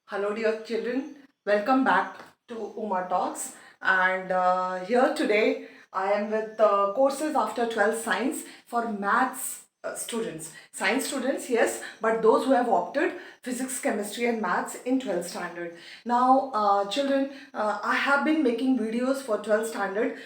Hello, dear children. Welcome back to Uma Talks. And here today, I am with courses after 12th science for maths students. Science students, yes, but those who have opted physics, chemistry, and maths in 12th standard. Now, children, I have been making videos for 12th standard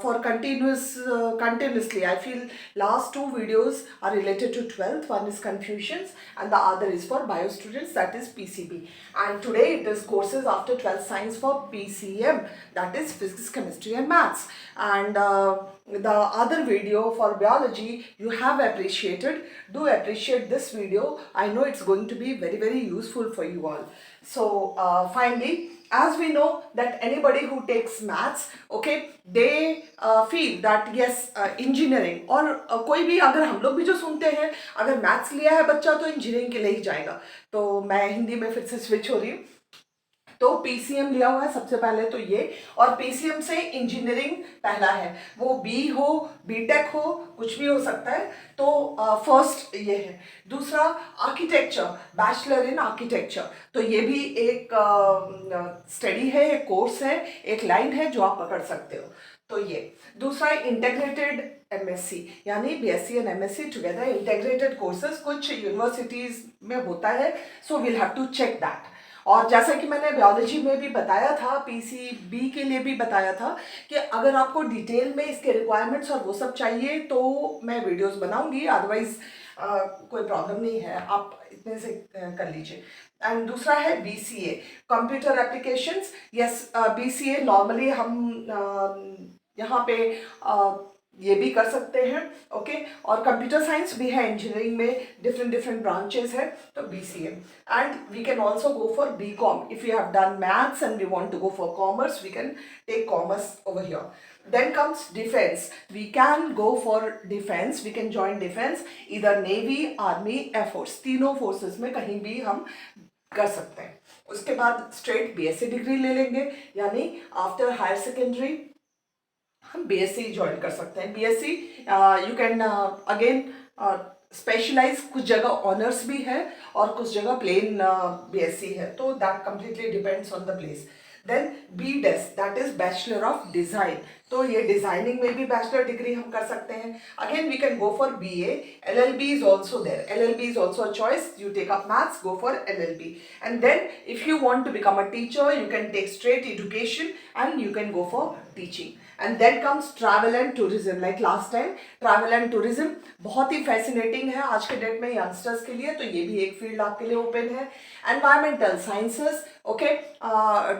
for continuously. I feel last two videos are related to 12th. One is confusions, and the other is for bio students, that is PCB. And today it is courses after 12th science for PCM, that is physics, chemistry, and maths. And the other video for biology you have appreciated. Do appreciate this video. I know it's going to be very useful for you all. So finally, as we know that anybody who takes maths, okay, they feel that yes, engineering और कोई भी, अगर हम लोग भी जो सुनते हैं, अगर मैथ्स लिया है बच्चा तो इंजीनियरिंग के लिए ही जाएगा. तो मैं हिंदी में फिर से स्विच हो रही हूँ. तो पीसीएम लिया हुआ है सबसे पहले तो ये, और पीसीएम से इंजीनियरिंग पहला है, वो बी हो, बीटेक हो, कुछ भी हो सकता है. तो फर्स्ट ये है. दूसरा आर्किटेक्चर, बैचलर इन आर्किटेक्चर, तो ये भी एक स्टडी है, एक कोर्स है, एक लाइन है जो आप पकड़ सकते हो. तो ये दूसरा इंटेग्रेटेड एमएससी, यानी BSc and MSc together, integrated courses कुछ यूनिवर्सिटीज में होता है. So we'll have to check that. और जैसा कि मैंने बायोलॉजी में भी बताया था, पीसीबी के लिए भी बताया था, कि अगर आपको डिटेल में इसके रिक्वायरमेंट्स और वो सब चाहिए तो मैं वीडियोस बनाऊंगी, अदरवाइज कोई प्रॉब्लम नहीं है, आप इतने से कर लीजिए. एंड दूसरा है BCA, computer applications. Yes, BCA normally हम यहाँ पे ये भी कर सकते हैं, ओके. और कंप्यूटर साइंस भी है, इंजीनियरिंग में डिफरेंट ब्रांचेस है. तो BCA, and we can also go for BCom. If you have done maths and we want to go for commerce, we can take commerce over here. Then comes defense. We can go for defense. We can join defense, either Navy, Army, Air Force. तीनों forces में कहीं भी हम कर सकते हैं. उसके बाद स्ट्रेट बीएससी डिग्री ले लेंगे, यानी आफ्टर हायर सेकेंडरी हम बीएससी ज्वाइन कर सकते हैं. BSc you can again specialise, कुछ जगह ऑनर्स भी है और कुछ जगह प्लेन बीएससी है, तो that completely depends on the place. Then BDes, that is bachelor of design, तो ये डिजाइनिंग में भी बैचलर डिग्री हम कर सकते हैं. Again we can go for BA. LLB is also there. LLB is also a choice. You take up maths, go for LLB. And then if you want to become a teacher, you can take straight education and you can go for teaching. And then comes travel and tourism. Like last time, travel and tourism बहुत ही fascinating है आज के date में youngsters के लिए, तो ये भी एक फील्ड आपके लिए ओपन है. एनवायरमेंटल साइंसेस, ओके,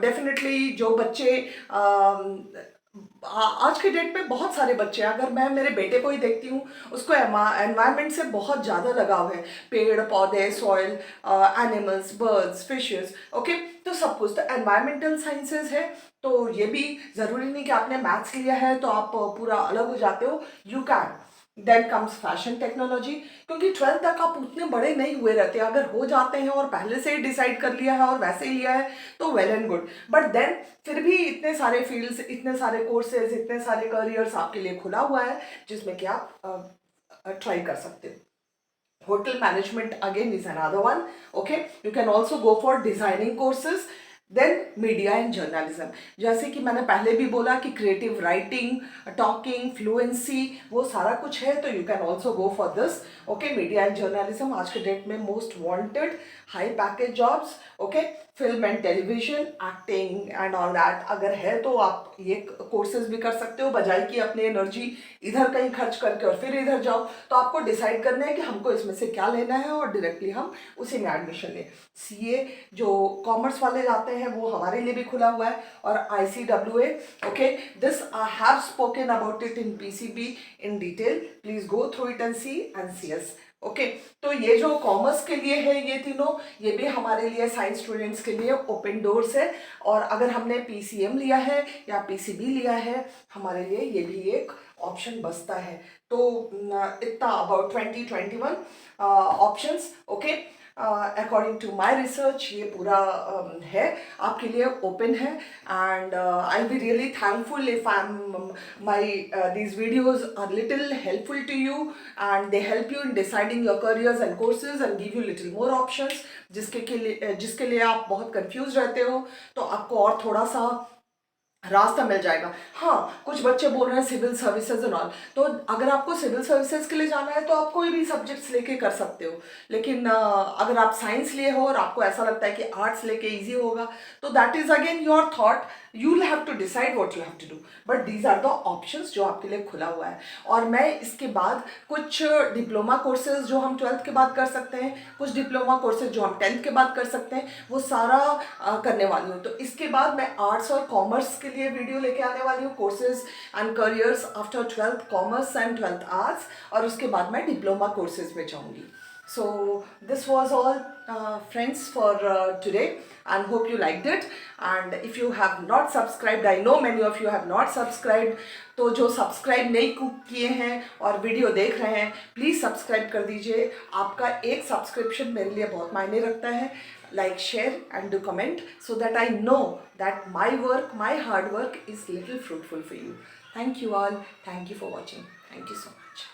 डेफिनेटली जो बच्चे आज के डेट में बहुत सारे बच्चे, अगर मैं मेरे बेटे को ही देखती हूँ, उसको एनवायरनमेंट से बहुत ज़्यादा लगाव है. पेड़ पौधे, soil, animals, birds, fishes, okay, तो सब कुछ. तो एनवायरमेंटल साइंसेज है, तो ये भी ज़रूरी नहीं कि आपने मैथ्स लिया है तो आप पूरा अलग हो जाते हो. You can. Then comes fashion technology, क्योंकि 12th तक आप उतने बड़े नहीं हुए रहते. अगर हो जाते हैं और पहले से ही डिसाइड कर लिया है और वैसे ही लिया है तो well and good, but then फिर भी इतने सारे फील्ड्स, इतने सारे कोर्सेज, इतने सारे करियर्स आपके लिए खुला हुआ है जिसमें कि आप ट्राई कर सकते हो. Hotel management again is another one, okay. You can also go for designing courses. Then media and journalism, जैसे कि मैंने पहले भी बोला कि क्रिएटिव राइटिंग, टॉकिंग, फ्लुएंसी, वो सारा कुछ है, तो you can also go for this, okay. Media and journalism आज के डेट में most wanted high package jobs, okay. Film and television, acting and all that अगर है तो आप ये कोर्सेज भी कर सकते हो, बजाय कि अपनी एनर्जी इधर कहीं खर्च करके और फिर इधर जाओ. तो आपको डिसाइड करना है कि हमको इसमें से क्या लेना है और डायरेक्टली हम उसी में एडमिशन लें. सीए जो कॉमर्स वाले जाते हैं वो हमारे लिए भी खुला हुआ है, और ICWA, okay. This I have spoken about it in PCB in detail. Please go through it and see and CS, okay. तो ये जो कॉमर्स के लिए है, ये तीनों, ये भी हमारे लिए साइंस स्टूडेंट्स के लिए ओपन डोर्स है. और अगर हमने PCM लिया है या PCB लिया है, हमारे लिए ये भी एक ऑप्शन बचता है. तो इतना about 20-21 options, okay. According to my research ये पूरा है, आपके लिए ओपन है. And I be really thankful if I am my these videos are little helpful to you and they help you in deciding your careers and courses and give you little more options. जिसके लिए आप बहुत confuse रहते हो तो आपको और थोड़ा सा रास्ता मिल जाएगा. हाँ, कुछ बच्चे बोल रहे हैं सिविल सर्विसेज एंड ऑल, तो अगर आपको सिविल सर्विसेज के लिए जाना है तो आप कोई भी सब्जेक्ट्स लेके कर सकते हो. लेकिन अगर आप साइंस लिए हो और आपको ऐसा लगता है कि आर्ट्स लेके इजी होगा, तो that is again your thought. You will have to decide what you have to do, but these are the options जो आपके लिए खुला हुआ है. और मैं इसके बाद कुछ डिप्लोमा कोर्सेज जो हम 12th के बाद कर सकते हैं, कुछ डिप्लोमा कोर्सेज जो हम 10th के बाद कर सकते हैं, वो सारा करने वाली हूँ. तो इसके बाद मैं आर्ट्स और कॉमर्स के लिए वीडियो लेके आने वाली हूँ, courses and careers after 12th commerce and 12th arts, और उसके बाद मैं डिप्लोमा कोर्सेज में जाऊँगी. So this was all friends for today, and hope you liked it. And if you have not subscribed, I know many of you have not subscribed, तो जो subscribe नहीं किए हैं और वीडियो देख रहे हैं, प्लीज़ सब्सक्राइब कर दीजिए. आपका एक सब्सक्रिप्शन मेरे लिए बहुत मायने रखता है. Like, share and do comment so that I know that my work, my hard work is little fruitful for you. Thank you all. Thank you for watching. Thank you so much.